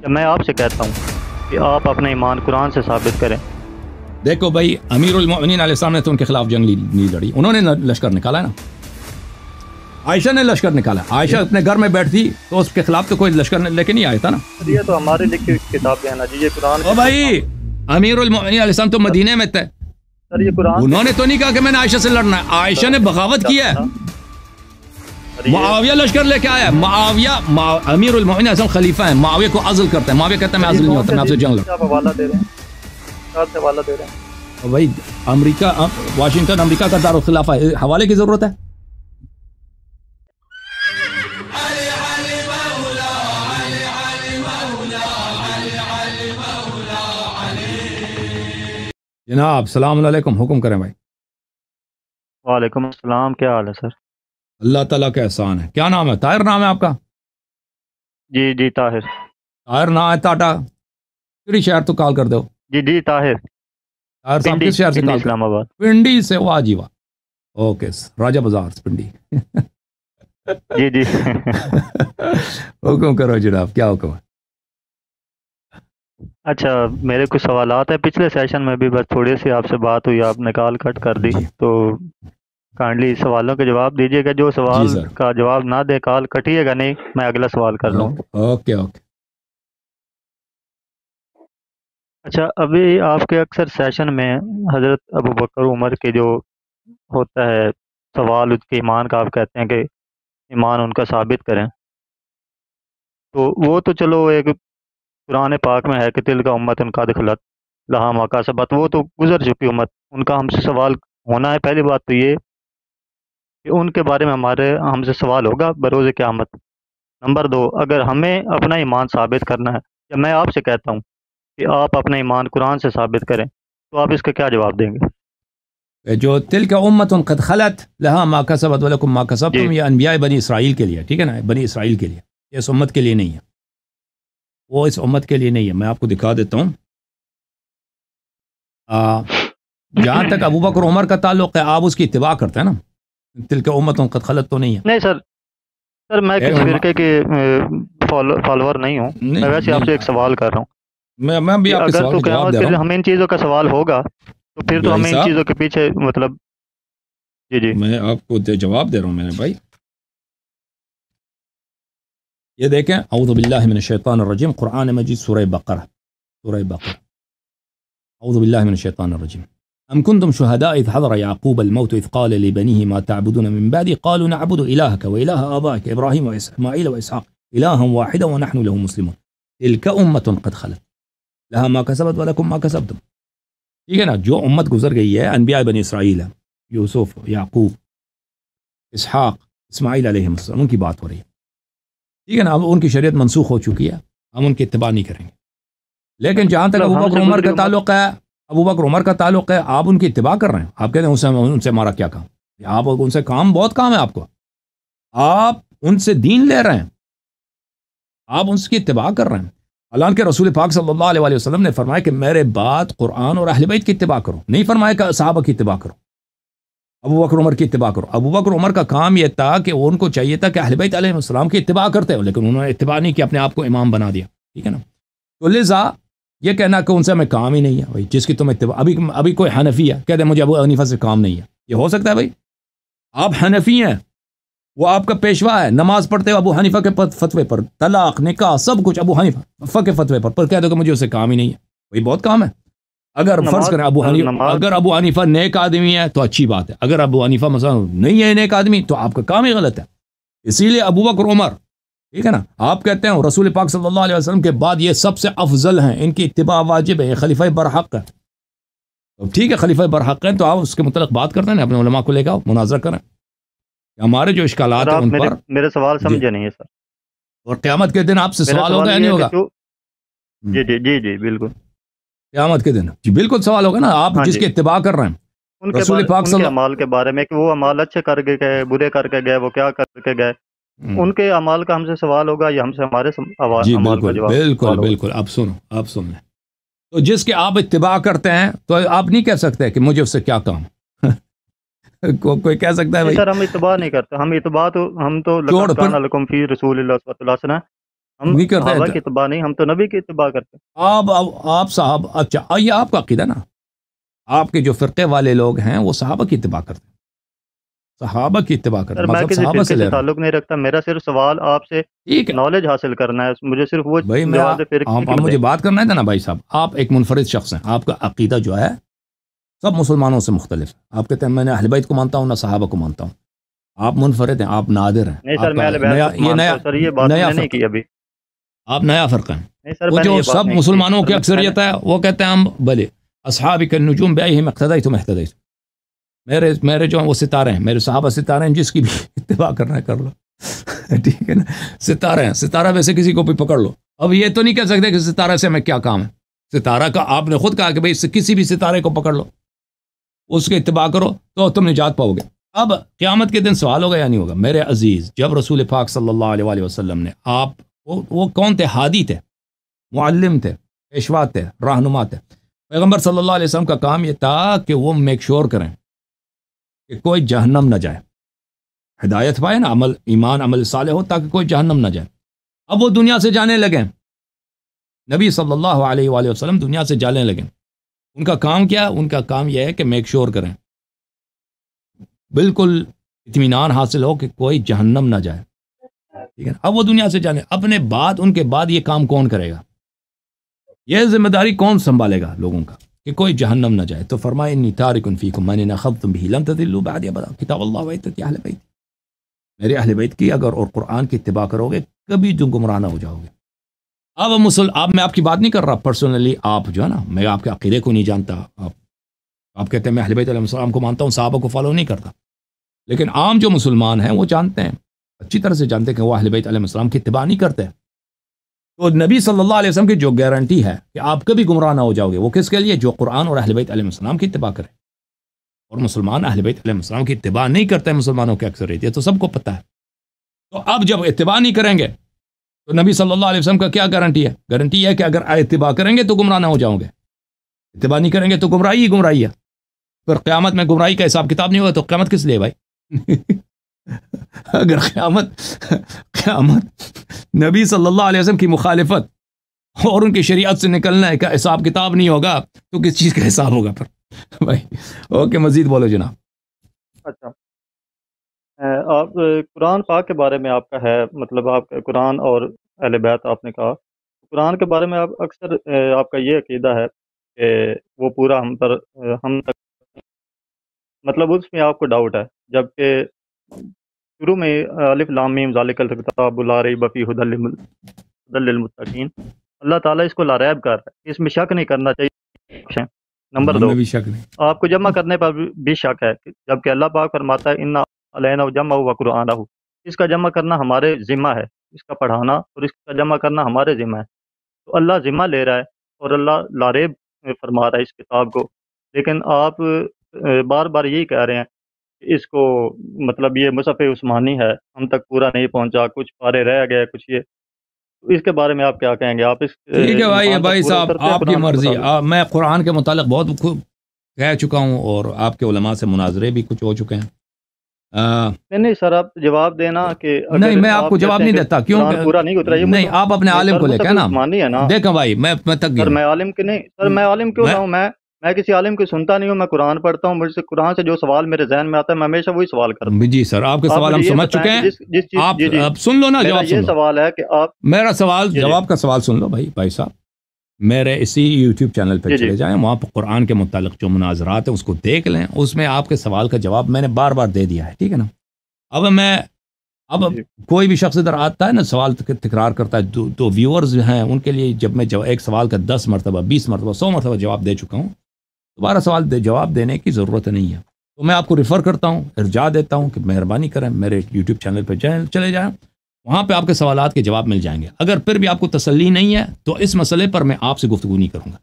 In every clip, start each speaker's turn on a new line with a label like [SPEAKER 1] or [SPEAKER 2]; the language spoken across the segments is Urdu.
[SPEAKER 1] میں آپ سے کہتا ہوں کہ آپ اپنا ایمان قرآن سے ثابت کریں.
[SPEAKER 2] دیکھو بھائی، امیر المؤمنین علیہ السلام نے تو ان کے خلاف جنگ نہیں لڑی، انہوں نے لشکر نکالا ہے نا. عائشہ نے لشکر نکالا. عائشہ اپنے گھر میں بیٹھتی تو اس کے خلاف تو کوئی لشکر لے کے نہیں آیا تھا نا.
[SPEAKER 1] یہ تو ہمارے لکھی ہوئی کتابیں ہیں نا جی، یہ قرآن.
[SPEAKER 2] او بھائی، امیر المؤمنین علیہ السلام تو مدینے میں تھے.
[SPEAKER 1] سر یہ قرآن
[SPEAKER 2] انہوں نے تو نہیں کہا کہ میں نے عائشہ سے لڑنا ہے. عائشہ نے بغاوت کی ہے. معاویہ لشکر لے کے آیا. معاویہ امیر المؤمنین علیہ السلام خلیفہ ہیں، معاویہ کو عزل کرتے ہیں. معاویہ کہتا ہے میں عزل نہیں ہوتا، میں آپ سے جنگ لڑتا
[SPEAKER 1] آپ حوالہ دے رہے ہیں، کہاں سے حوالہ دے رہے ہیں؟
[SPEAKER 2] ہوں. بھائی امریکہ، واشنگٹن امریکہ کا دارالخلافہ ہے، حوالے کی ضرورت ہے؟ جناب السلام علیکم، حکم کریں بھائی.
[SPEAKER 1] وعلیکم السلام، کیا حال ہے سر؟
[SPEAKER 2] اللہ تعالیٰ کا احسان ہے. کیا نام ہے؟ طاہر نام ہے آپ کا؟
[SPEAKER 1] جی جی طاہر.
[SPEAKER 2] طاہر نام ہے ٹاٹا کہڑی شہر تو کال کر دو.
[SPEAKER 1] جی جی طاہر.
[SPEAKER 2] طاہر صاحب کس شہر سے
[SPEAKER 1] پنڈی
[SPEAKER 2] کال
[SPEAKER 1] اسلام آباد.
[SPEAKER 2] پنڈی سے. واہ جی واہ. اوکے، راجہ بازار پنڈی.
[SPEAKER 1] جی جی.
[SPEAKER 2] حکم کرو جناب، کیا حکم ہے؟
[SPEAKER 1] اچھا، میرے کچھ سوالات ہیں. پچھلے سیشن میں بھی بس تھوڑی سی آپ سے بات ہوئی، آپ نے کال کٹ کر دی.
[SPEAKER 2] جی
[SPEAKER 1] تو کائنڈلی سوالوں کے جواب دیجیے گا. جو سوال
[SPEAKER 2] سر.
[SPEAKER 1] کا جواب نہ دے کال کٹیے گا نہیں، میں اگلا سوال کر لوں.
[SPEAKER 2] Okay okay.
[SPEAKER 1] اچھا، ابھی آپ کے اکثر سیشن میں حضرت ابو بکر عمر کے جو ہوتا ہے سوال، اس کے ایمان کا آپ کہتے ہیں کہ ایمان ان کا ثابت کریں. تو وہ تو چلو ایک قرآن پاک میں ہے کہ تل کا امت ان کا دخلت لہا ما کسبت، وہ تو گزر چکی امت، ان کا ہم سے سوال ہونا ہے. پہلی بات تو یہ کہ ان کے بارے میں ہم سے سوال ہوگا بروز قیامت. نمبر دو، اگر ہمیں اپنا ایمان ثابت کرنا ہے، یا میں آپ سے کہتا ہوں کہ آپ اپنا ایمان قرآن سے ثابت کریں، تو آپ اس کا کیا جواب دیں گے؟
[SPEAKER 2] جو تلک امت قد خلت لہا ما کسبت ولکم ما کسبتم، یہ انبیاء بنی اسرائیل کے لیے، ٹھیک ہے نا، بنی اسرائیل کے لیے، اس امت کے لیے نہیں ہے. وہ اس امت کے لیے نہیں ہے. میں آپ کو دکھا دیتا ہوں. جہاں تک ابو بکر عمر کا تعلق ہے، آپ اس کی اتباع کرتے ہیں نا. تلک امت قد خلت تو نہیں ہے.
[SPEAKER 1] نہیں سر، میں کسی فرقے کے فالوور نہیں ہوں. میں ویسے آپ سے ایک سوال کر رہا ہوں.
[SPEAKER 2] میں بھی آپ کے
[SPEAKER 1] اگر
[SPEAKER 2] سوال
[SPEAKER 1] تو
[SPEAKER 2] کا جواب
[SPEAKER 1] قیامت
[SPEAKER 2] دے رہا
[SPEAKER 1] پھر
[SPEAKER 2] ہوں.
[SPEAKER 1] ہمیں ان چیزوں کا سوال ہوگا، تو پھر تو ہمیں ان چیزوں کے پیچھے مطلب. جی جی،
[SPEAKER 2] میں آپ کو جواب دے رہا ہوں میرے بھائی. یہ دیکھیں، اعوذ باللہ من الشیطان الرجیم، قرآن مجید سورہ بقرہ. سورہ بقرہ. اعوذ باللہ من الشیطان الرجیم. ام کنتم شهداء اذ حضر يعقوب الموت اذ قال لبنيه ما تعبدون من بعدي قالوا نعبد الهك واله ابائك ابراهيم واسماعيل واسحاق الها واحدا ونحن له مسلمون تلك امه قد خلت لها ما كسبت ولكم ما كسبتم. ٹھیک ہے نا، جو امت گزر گئی ہے انبیاء بنی اسرائیل ہے، یوسف، یعقوب، اسحاق، اسماعیل علیہ السلام، ان کی بات ہو رہی ہے. ٹھیک ہے نا، اب ان کی شریعت منسوخ ہو چکی ہے، ہم ان کی اتباع نہیں کریں گے. لیکن جہاں تک ابو بکر عمر کا تعلق ہے، ابو بکر عمر کا تعلق ہے، آپ ان کی اتباع کر رہے ہیں. آپ کہتے ہیں ان سے ہمارا کیا کام؟ آپ ان سے بہت کام ہے آپ کو. آپ ان سے دین لے رہے ہیں، آپ ان کی اتباع کر رہے ہیں. حالانکہ رسول پاک صلی اللہ علیہ وسلم نے فرمایا کہ میرے بعد قرآن اور اہل بیت کی اتباع کرو. نہیں فرمایا کہ صحابہ کی اتباع کرو، ابو بکر عمر کی اتباع کرو. ابو بکر عمر کا کام یہ تھا کہ ان کو چاہیے تھا کہ اہل بیت علیہ السلام کی اتباع کرتے ہو، لیکن انہوں نے اتباع نہیں کی، اپنے آپ کو امام بنا دیا. ٹھیک ہے نا. تو لذا یہ کہنا کہ ان سے ہمیں کام ہی نہیں ہے، بھائی جس کی تم اتباع. ابھی کوئی حنفی ہے کہتے ہیں مجھے ابو حنیفہ سے کام نہیں ہے. یہ ہو سکتا ہے بھائی؟ آپ حنفی ہیں، وہ آپ کا پیشوا ہے، نماز پڑھتے ہو ابو حنیفہ کے فتوے پر، طلاق، نکاح، سب کچھ ابو حنیفہ کے فتوے پر کہہ دو کہ مجھے اسے کام ہی نہیں ہے. وہی بہت کام ہے. اگر فرض کریں اگر ابو حنیفہ نیک آدمی ہے تو اچھی بات ہے. اگر ابو حنیفہ مثلا نہیں ہے نیک آدمی تو آپ کا کام ہی غلط ہے. اسی لیے ابو بکر عمر، ٹھیک ہے نا، آپ کہتے ہیں رسول پاک صلی اللہ علیہ وسلم کے بعد یہ سب سے افضل ہیں، ان کی اتباع واجب ہے، یہ خلیفہ برحق ہے. تو ٹھیک ہے، خلیفہ برحق ہیں تو آپ اس کے متعلق بات کرتے ہیں، اپنے علماء کو لے کے آؤ، مناظرہ کریں. ہمارے جو اشکالات ہیں ان پر.
[SPEAKER 1] میرے سوال سمجھے نہیں ہے سر.
[SPEAKER 2] اور قیامت کے دن آپ سے سوال ہوگا یا نہیں ہوگا؟
[SPEAKER 1] جی جی جی جی بالکل.
[SPEAKER 2] قیامت کے دن جی بالکل سوال ہوگا نا. آپ جس کی اتباع کر رہے ہیں رسول پاک
[SPEAKER 1] صلی اللہ علیہ وسلم کے اعمال کے بارے میں کہ وہ اعمال اچھے کر کے گئے، برے کر کے گئے، وہ کیا کر کے گئے، ان کے اعمال کا ہم سے سوال ہوگا یا ہم سے ہمارے اعمال کا جواب؟
[SPEAKER 2] بالکل بالکل. آپ سنو، آپ سن لیں. تو جس کے آپ اتباع کرتے ہیں تو آپ نہیں کہہ سکتے کہ مجھے اس سے کیا کام. کوئی کہہ سکتا ہے بھائی؟
[SPEAKER 1] سر ہم اتباع نہیں کرتے. ہم اتباع تو ہم تو لقد کان لکم فی رسول اللہ صلی اللہ علیہ وسلم ہم
[SPEAKER 2] نہیں کرتے
[SPEAKER 1] صحابہ
[SPEAKER 2] ہیں.
[SPEAKER 1] کی اتباع نہیں، ہم تو نبی کی اتباع کرتے ہیں۔
[SPEAKER 2] آپ صاحب، اچھا یہ آپ کا عقیدہ نا، آپ کے جو فرقے والے لوگ ہیں وہ صحابہ کی اتباع کرتے ہیں، صحابہ کی اتباع کرتے
[SPEAKER 1] سر
[SPEAKER 2] ہیں،
[SPEAKER 1] میں
[SPEAKER 2] مطلب
[SPEAKER 1] کسی
[SPEAKER 2] صحابہ
[SPEAKER 1] فرقے
[SPEAKER 2] سے
[SPEAKER 1] سے
[SPEAKER 2] لے رہے ہیں.
[SPEAKER 1] تعلق نہیں رکھتا، میرا صرف سوال آپ سے
[SPEAKER 2] ٹھیک ہے
[SPEAKER 1] نالج حاصل کرنا ہے، مجھے صرف وہ
[SPEAKER 2] بھائی، میں
[SPEAKER 1] جواب فرقے
[SPEAKER 2] آپ
[SPEAKER 1] کی
[SPEAKER 2] مجھے
[SPEAKER 1] بتائیں۔
[SPEAKER 2] بات کرنا ہے تھا نا بھائی صاحب، آپ ایک منفرد شخص ہیں، آپ کا عقیدہ جو ہے سب مسلمانوں سے مختلف ہے. آپ کہتے ہیں میں نے اہل بیت کو مانتا ہوں، نہ صحابہ کو مانتا ہوں. آپ منفرد ہیں، آپ نادر ہیں،
[SPEAKER 1] نہیں سر،
[SPEAKER 2] آپ کا
[SPEAKER 1] میں اہل بیت
[SPEAKER 2] نیا،
[SPEAKER 1] کو
[SPEAKER 2] یہ
[SPEAKER 1] مانتا
[SPEAKER 2] نیا
[SPEAKER 1] ہوں سر، یہ بات میں
[SPEAKER 2] نیا
[SPEAKER 1] نے نہیں
[SPEAKER 2] فرقہ،
[SPEAKER 1] کی ابھی۔
[SPEAKER 2] آپ نیا فرقہ ہیں.
[SPEAKER 1] نہیں سر،
[SPEAKER 2] وہ
[SPEAKER 1] میں نے
[SPEAKER 2] جو
[SPEAKER 1] یہ بات
[SPEAKER 2] سب
[SPEAKER 1] نہیں کی
[SPEAKER 2] مسلمانوں
[SPEAKER 1] سر،
[SPEAKER 2] کی
[SPEAKER 1] میں نے
[SPEAKER 2] اکثریت ہے وہ کہتے ہیں ہم بھلے اصحاب النجوم بأیہم اقتدیتم اہتدیتم، میرے جو ہیں وہ ستارے ہیں، میرے صحابہ ستارے ہیں، جس کی بھی اتباع کرنا ہے کر لو. ٹھیک ہے نا، ستارے ہیں، ستارہ میں سے کسی کو بھی پکڑ لو. اب یہ تو نہیں کہہ سکتے کہ ستارہ سے ہمیں کیا کام ہے، ستارہ کا آپ نے خود کہا کہ بھئی کسی بھی ستارے کو پکڑ لو، اس کے اتباع کرو تو تم نجات پاؤ گے. اب قیامت کے دن سوال ہوگا یا نہیں ہوگا؟ میرے عزیز، جب رسول پاک صلی اللہ علیہ وآلہ وسلم نے وہ کون تھے؟ ہادی تھے، معلم تھے، پیشوا تھے، رہنما تھے. پیغمبر صلی اللہ علیہ وسلم کا کام یہ تھا کہ وہ میک شور کریں کہ کوئی جہنم نہ جائے، ہدایت پائے نا، عمل ایمان عمل صالح ہو تاکہ کوئی جہنم نہ جائے. اب وہ دنیا سے جانے لگے، نبی صلی اللہ علیہ وآلہ وسلم دنیا سے جانے لگے. ان کا کام کیا؟ ان کا کام یہ ہے کہ میک شور کریں، بالکل اطمینان حاصل ہو کہ کوئی جہنم نہ جائے. ٹھیک ہے، اب وہ دنیا سے جانے، اپنے بعد ان کے بعد یہ کام کون کرے گا؟ یہ ذمہ داری کون سنبھالے گا لوگوں کا کہ کوئی جہنم نہ جائے؟ تو فرمائے انی تارک فیکم من ان اخذتم به لن تضلوا بعد ابدا کتاب اللہ وعترتی اہل بیت، میرے اہل بیت کی اگر اور قرآن کی اتباع کرو گے کبھی تم گمراہ نہ ہو جاؤ گے. اب میں آپ کی بات نہیں کر رہا پرسنلی، آپ جو ہے نا، میں آپ کے عقیدے کو نہیں جانتا، آپ کہتے ہیں میں اہل بیت علیہ السلام کو مانتا ہوں، صحابہ کو فالو نہیں کرتا، لیکن عام جو مسلمان ہیں وہ جانتے ہیں، اچھی طرح سے جانتے ہیں کہ وہ اہل بیت علیہ السلام کی اتباع نہیں کرتے. تو نبی صلی اللہ علیہ وسلم کی جو گارنٹی ہے کہ آپ کبھی گمراہ نہ ہو جاؤ گے، وہ کس کے لیے؟ جو قرآن اور اہل بیت علیہ السلام کی اتباع کرے. اور مسلمان اہل بیت علیہ السلام کی اتباع نہیں کرتے ہیں، مسلمانوں کے اکثریت، یہ تو سب کو پتہ ہے. تو اب جب اتباع نہیں کریں گے تو نبی صلی اللہ علیہ وسلم کا کیا گارنٹی ہے؟ گارنٹی یہ ہے کہ اگر اتباع کریں گے تو گمراہ نہ ہو جاؤ گے، اتباع نہیں کریں گے تو گمراہی ہی گمراہی ہے. پھر قیامت میں گمراہی کا حساب کتاب نہیں ہوگا تو قیامت کس لیے بھائی؟ اگر قیامت نبی صلی اللہ علیہ وسلم کی مخالفت اور ان کی شریعت سے نکلنا ہے کا حساب کتاب نہیں ہوگا تو کس چیز کا حساب ہوگا پھر بھائی؟ اوکے، مزید بولو جناب.
[SPEAKER 1] اچھا، آپ قرآن پاک کے بارے میں آپ کا ہے، مطلب آپ کا قرآن اور اہل بیت آپ نے کہا، قرآن کے بارے میں آپ اکثر آپ کا یہ عقیدہ ہے کہ وہ پورا ہم تک، مطلب اس میں آپ کو ڈاؤٹ ہے، جبکہ شروع میں الف لام میم ذالک الکتاب لا ریب فیہ ھدی للمتقین، اللہ تعالیٰ اس کو لا ریب کر رہا ہے، اس میں شک نہیں کرنا چاہیے. نمبر 2،
[SPEAKER 2] ہمیں بھی شک نہیں.
[SPEAKER 1] آپ کو جمع کرنے پر بھی شک ہے، جبکہ اللہ پاک فرماتا ہے انا علینا جمع و قرآنہ، اس کا جمع کرنا ہمارے ذمہ ہے، اس کا پڑھانا اور اس کا جمع کرنا ہمارے ذمہ ہے. تو اللہ ذمہ لے رہا ہے اور اللہ لاریب فرما رہا ہے اس کتاب کو، لیکن آپ بار بار یہی کہہ رہے ہیں کہ اس کو، مطلب یہ مصحف عثمانی ہے، ہم تک پورا نہیں پہنچا، کچھ پارے رہ گئے، کچھ یہ. تو اس کے بارے میں آپ کیا کہیں گے؟ آپ اس
[SPEAKER 2] ٹھیک ہے
[SPEAKER 1] مقام پر
[SPEAKER 2] بھائی
[SPEAKER 1] پورا
[SPEAKER 2] صاحب،
[SPEAKER 1] اترتے ہیں
[SPEAKER 2] آپ کی
[SPEAKER 1] قرآن کے
[SPEAKER 2] مرضی.
[SPEAKER 1] مطابق؟
[SPEAKER 2] میں قرآن کے متعلق بہت کہہ چکا ہوں اور آپ کے علماء سے مناظرے بھی کچھ ہو چکے ہیں.
[SPEAKER 1] نہیں سر، آپ جواب دینا کہ
[SPEAKER 2] نہیں،
[SPEAKER 1] اگر
[SPEAKER 2] میں آپ کو جواب
[SPEAKER 1] کہتے ہیں
[SPEAKER 2] نہیں
[SPEAKER 1] کہ
[SPEAKER 2] دیتا. کیوں؟
[SPEAKER 1] قرآن پورا نہیں اترا، یہ
[SPEAKER 2] نہیں، آپ اپنے عالم
[SPEAKER 1] سر
[SPEAKER 2] کو لے کے
[SPEAKER 1] مصحف
[SPEAKER 2] نا
[SPEAKER 1] عثمانی ہے نا.
[SPEAKER 2] دیکھیں بھائی، میں تک
[SPEAKER 1] سر
[SPEAKER 2] گیا
[SPEAKER 1] میں عالم کی نہیں، سر میں عالم کیوں نہ ہوں، میں کسی عالم کی سنتا نہیں ہوں، میں قرآن پڑھتا ہوں، مجھ سے قرآن سے جو سوال میرے ذہن میں آتا ہے میں ہمیشہ وہی سوال کرتا ہوں.
[SPEAKER 2] جی سر، آپ کے سوال ہم
[SPEAKER 1] مجھے یہ
[SPEAKER 2] سمجھ
[SPEAKER 1] بتائیں
[SPEAKER 2] چکے
[SPEAKER 1] کہ
[SPEAKER 2] ہیں.
[SPEAKER 1] جس چیز
[SPEAKER 2] آپ
[SPEAKER 1] جی
[SPEAKER 2] اب سن لو نا،
[SPEAKER 1] میرا
[SPEAKER 2] جواب
[SPEAKER 1] یہ
[SPEAKER 2] سن لو.
[SPEAKER 1] سوال ہے کہ آپ
[SPEAKER 2] میرا سوال،
[SPEAKER 1] جی
[SPEAKER 2] جواب کا سوال سن لو بھائی صاحب. میرے اسی یوٹیوب چینل پہ چلے جائیں، وہاں پہ قرآن کے متعلق جو مناظرات ہیں اس کو دیکھ لیں، اس میں آپ کے سوال کا جواب میں نے بار بار دے دیا ہے. ٹھیک ہے نا؟ اب کوئی بھی شخص ادھر آتا ہے نا، سوال تکرار کرتا ہے، تو ویورز ہیں ان کے لیے جب میں ایک سوال کا 10 مرتبہ 20 مرتبہ 100 مرتبہ جواب دے چکا ہوں، دوبارہ جواب دینے کی ضرورت نہیں ہے. تو میں آپ کو ریفر کرتا ہوں، ارجاع دیتا ہوں کہ مہربانی کریں میرے یوٹیوب چینل پہ چلے جائیں، وہاں پہ آپ کے سوالات کے جواب مل جائیں گے. اگر پھر بھی آپ کو تسلی نہیں ہے تو اس مسئلے پر میں آپ سے گفتگو نہیں کروں گا.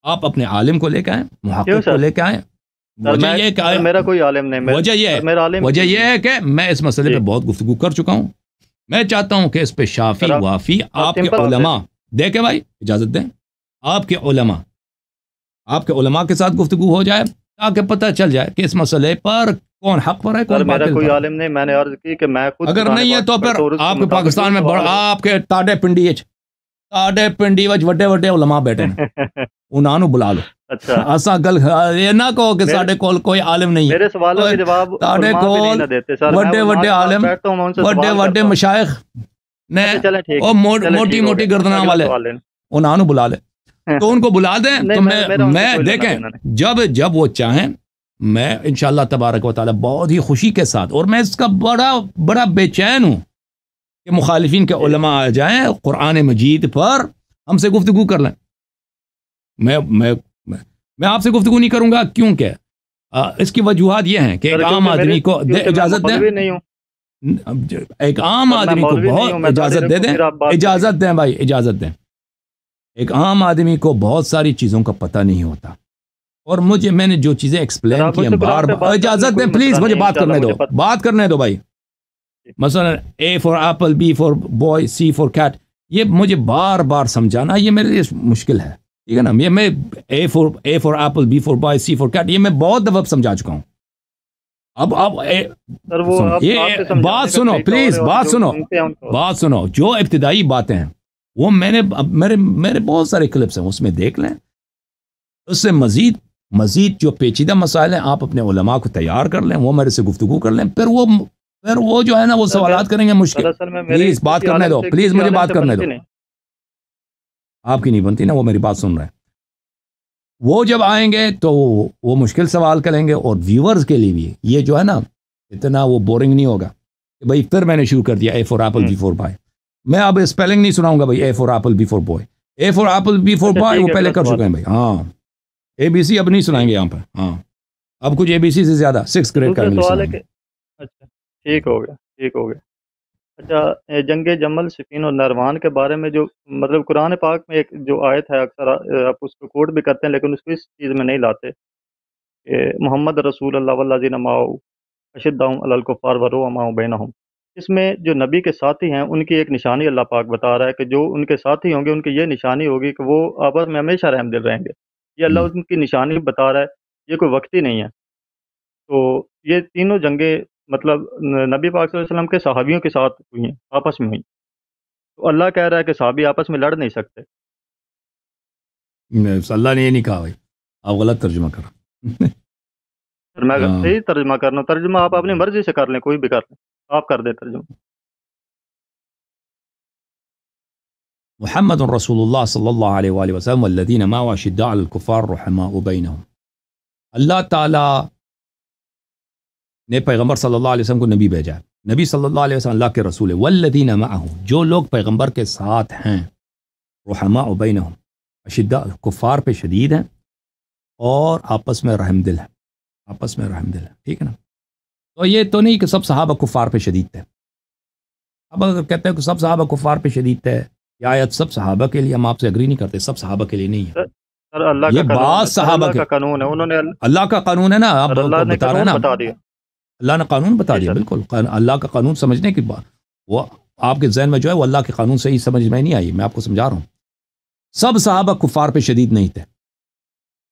[SPEAKER 2] آپ اپنے عالم کو لے کے آئیں، محقق کو لے کے آئیں. وجہ یہ کہ
[SPEAKER 1] میرا کوئی عالم نہیں،
[SPEAKER 2] وجہ یہ ہے کہ میں اس مسئلے پہ بہت گفتگو کر چکا ہوں. میں چاہتا ہوں کہ اس پہ شافی وافی آپ کے علماء دیکھیں بھائی، اجازت دیں، آپ کے علماء کے ساتھ گفتگو ہو جائے تاکہ پتہ چل جائے کہ اس مسئلے پر کون حق پر ہے، کون باطل پر ہے.
[SPEAKER 1] میرا کوئی عالم نہیں، میں نے عرض کی کہ میں خود
[SPEAKER 2] اگر نہیں ہے تو پھر آپ کے پاکستان میں آپ کے ٹاڈے پنڈی ساڈے پنڈی وچ وڈے وڈے علماء بیٹھے ہیں، انہاں نوں بلا لو۔
[SPEAKER 1] اچھا
[SPEAKER 2] اساں گل یہ نہ کہو کہ ساڈے کول کوئی عالم نہیں ہے،
[SPEAKER 1] میرے سوالوں کے جواب
[SPEAKER 2] ساڈے
[SPEAKER 1] علماء بھی نہیں
[SPEAKER 2] کول
[SPEAKER 1] نہ دیتے سر،
[SPEAKER 2] وڈے وڈے عالم، وڈے وڈے مشائخ نے
[SPEAKER 1] چلیں ٹھیک
[SPEAKER 2] وہ موٹی موٹی گردناں والے انہاں نوں بلا لے، تو ان کو بلا دیں تو میں دیکھیں جب وہ چاہیں، میں انشاءاللہ تبارک و تعالی بہت ہی خوشی کے ساتھ، اور میں اس کا بڑا بے چین ہوں کہ مخالفین کے علماء آ جائیں قرآن مجید پر ہم سے گفتگو کر لیں۔ میں آپ سے گفتگو نہیں کروں گا، کیونکہ اس کی وجوہات یہ ہیں کہ ایک عام آدمی کو اجازت دیں، ایک عام آدمی کو بہت اجازت دے دیں، اجازت دیں بھائی، اجازت دیں۔ ایک عام آدمی کو بہت ساری چیزوں کا پتہ نہیں ہوتا، اور میں نے جو چیزیں ایکسپلین کی ہیں بار بار، اجازت دیں پلیز، مجھے بات کرنے دو بھائی۔ مثلا A for apple, B for boy, C for cat, یہ مجھے بار بار سمجھانا یہ میرے لیے مشکل ہے، ٹھیک ہے نا؟ یہ میں A for apple, B for boy, C for cat, یہ میں بہت دفعہ سمجھا چکا ہوں۔ اب بات سنو پلیز، بات سنو، جو ابتدائی باتیں ہیں وہ میں نے میرے بہت سارے کلپس ہیں، اس میں دیکھ لیں۔ اس سے مزید جو پیچیدہ مسائل ہیں آپ اپنے علماء کو تیار کر لیں، وہ میرے سے گفتگو کر لیں، پھر وہ جو ہے نا وہ سوالات کریں گے مشکل۔ پلیز بات کرنے دو، پلیز مجھے بات کرنے دو۔ آپ کی نہیں بنتی نا، وہ میری بات سن رہے ہیں۔ وہ جب آئیں گے تو وہ مشکل سوال کریں گے، اور ویورز کے لیے بھی یہ جو ہے نا اتنا وہ بورنگ نہیں ہوگا کہ بھائی پھر میں نے شروع کر دیا A for apple, B for boy. میں اب اسپیلنگ نہیں سناؤں گا بھائی، A for apple, B for boy, A for apple, B for boy وہ پہلے کر چکے ہیں بھائی۔ ہاں اے بی سی اب نہیں سنائیں گے یہاں پر، ہاں اب کچھ اے بی سی سے زیادہ 6th گریڈ کا انگلش سنائیں گے۔
[SPEAKER 1] اچھا ٹھیک ہو گیا۔ اچھا جنگ جمل، صفین اور نروان کے بارے میں جو مطلب قرآن پاک میں ایک جو آیت ہے، اکثر آپ اس کو کوٹ بھی کرتے ہیں لیکن اس کو اس چیز میں نہیں لاتے کہ محمد رسول اللہ والذین معہ اشداء علی الکفار رحماء بینہم۔ اس میں جو نبی کے ساتھی ہیں ان کی ایک نشانی اللہ پاک بتا رہا ہے کہ جو ان کے ساتھی ہوں گے ان کی یہ نشانی ہوگی کہ وہ آپس میں ہمیشہ رحم دل رہیں گے۔ یہ اللہ ان کی نشانی بتا رہا ہے، یہ کوئی وقتی نہیں ہے۔ تو یہ تینوں جنگیں مطلب نبی پاک صلی اللہ علیہ وسلم کے صحابیوں کے ساتھ ہوئی ہیں، آپس میں ہوئی، تو اللہ کہہ رہا ہے کہ صحابی آپس میں لڑ نہیں سکتے۔
[SPEAKER 2] اللہ نے یہ نہیں کہا بھائی، آپ غلط ترجمہ کرو۔
[SPEAKER 1] میں صحیح ترجمہ کرنا، ترجمہ آپ اپنی مرضی سے کر لیں، کوئی بھی کر لیں، آپ کر دیں ترجمہ۔
[SPEAKER 2] محمد رسول اللہ صلی اللہ علیہ وآلہ وسلم والذین معه اشداء علی الکفار رحماء بینہم۔ اللہ تعالیٰ نے پیغمبر صلی اللہ علیہ وسلم کو نبی بھیجا ہے، نبی صلی اللہ علیہ وسلم اللہ کے رسول ہے۔ والذین معه، جو لوگ پیغمبر کے ساتھ ہیں، رحماء بینہم، اشداء، کفار پہ شدید ہیں اور آپس میں رحم دل ہیں، آپس میں رحم دل ہے، ٹھیک ہے نا؟ تو یہ تو نہیں کہ سب صحابہ کفار پہ شدید تھے۔ اب اگر کہتے ہیں کہ سب صحابہ کفار پہ شدید تھے، یہ آیت سب صحابہ کے لیے، ہم آپ سے اگری نہیں کرتے، سب صحابہ کے لیے نہیں ہے۔
[SPEAKER 1] سر اللہ
[SPEAKER 2] یہ بعض صحابہ کا
[SPEAKER 1] قانون ہے، انہوں نے
[SPEAKER 2] اللہ کا قانون ہے نا، آپ
[SPEAKER 1] اللہ نے
[SPEAKER 2] بتا رہے ہیں نا،
[SPEAKER 1] بتا دیا،
[SPEAKER 2] اللہ نے قانون بتا دیا، بالکل اللہ کا قانون سمجھنے کی بات، وہ آپ کے ذہن میں جو ہے وہ اللہ کے قانون سے ہی سمجھ میں نہیں آئی، میں آپ کو سمجھا رہا ہوں۔ سب صحابہ کفار پہ شدید نہیں تھے،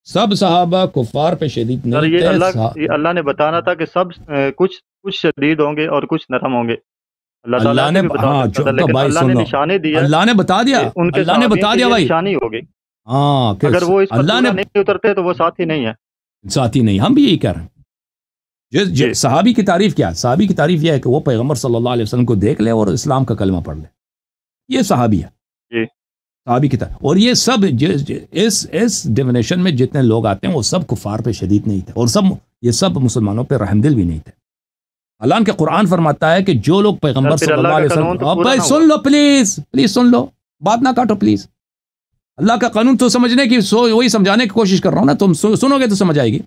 [SPEAKER 2] سب صحابہ کفار پہ شدید نہیں تھے۔
[SPEAKER 1] یہ اللہ نے بتانا تھا کہ سب کچھ شدید ہوں گے اور کچھ نرم ہوں گے۔
[SPEAKER 2] اللہ نے
[SPEAKER 1] اللہ نے نشانی دیا،
[SPEAKER 2] اللہ نے بتا دیا، اللہ نے بتا دیا بھائی،
[SPEAKER 1] نشانی ہوگی۔
[SPEAKER 2] ہاں
[SPEAKER 1] اگر وہ اس پر نہیں اترتے تو وہ ساتھی نہیں ہے،
[SPEAKER 2] ساتھی نہیں، ہم بھی یہی کہہ رہے ہیں۔ صحابی کی تعریف کیا ہے؟ صحابی کی تعریف یہ ہے کہ وہ پیغمبر صلی اللہ علیہ وسلم کو دیکھ لے اور اسلام کا کلمہ پڑھ لے، یہ صحابی ہے، صحابی کی تعریف۔ اور یہ سب اس ڈیفینیشن میں جتنے لوگ آتے ہیں وہ سب کفار پہ شدید نہیں تھے، اور یہ سب مسلمانوں پہ رحم دل بھی نہیں تھے۔ اللہ کے قرآن فرماتا ہے کہ جو لوگ پیغمبر صلی اللہ علیہ وسلم، بھائی سن لو پلیز سن لو، بات نہ کاٹو پلیز۔ اللہ کا قانون تو سمجھنے کی وہی سمجھانے کی کوشش کر رہا ہوں نا، تم سنو گے تو سمجھ آئے گی۔